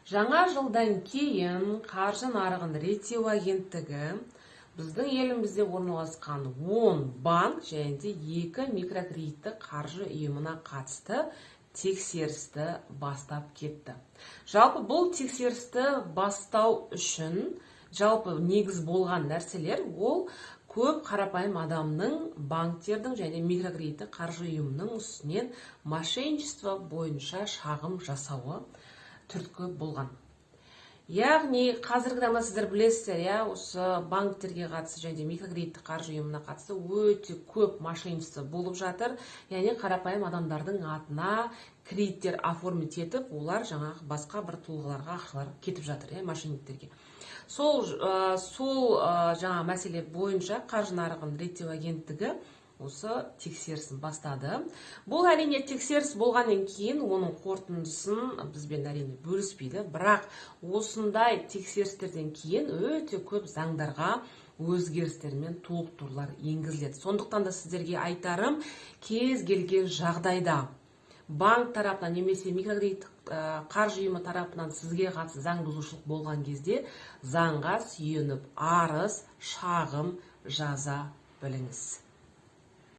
Жаңа жылдан кейін қаржы нарығын реттеу агенттігі біздің елімізде орналасқан 10 банк және де 2 микрокредиттік қаржы ұйымына қатысты тексерісті бастап кетті. Жалпы бұл тексерісті бастау үшін негіз болған нәрселер ол көп қарапайым адамның банктердің және микрокредиттік қаржы ұйымының үстінен мошенничество бойынша шағым жасауы түрткі болған. Яғни қазіргі таңда сіздер білесіздер, осы банктерге қатысты және микрокредиттік қаржы ұйымына қатысты өте көп мошенничество болып жатыр. Яғни қарапайым адамдардың атына кредиттер оформить етіп, олар жаңағы басқа бір тұлғаларға ақшалар кетіп жатыр, мошенниктерге. Сол жаңа мәселе бойынша қаржы нарығын реттеу агенттігі осы тексерісін бастады. Бұл әрине тексеріс болғаннан кейін оның қорытындысын бізбен әрине бөліспейді, бірақ осындай тексерістерден кейін өте көп заңдарға өзгерістер мен толықтырулар енгізіледі. Сондықтан да сіздерге айтарым, кез келген жағдайда банк тарапынан немесе микрокредиттік қаржы ұйымы тарапынан сізге қатысты заң бұзушылық болған кезде заңға сүйеніп арыз, шағым жаза біліңіз.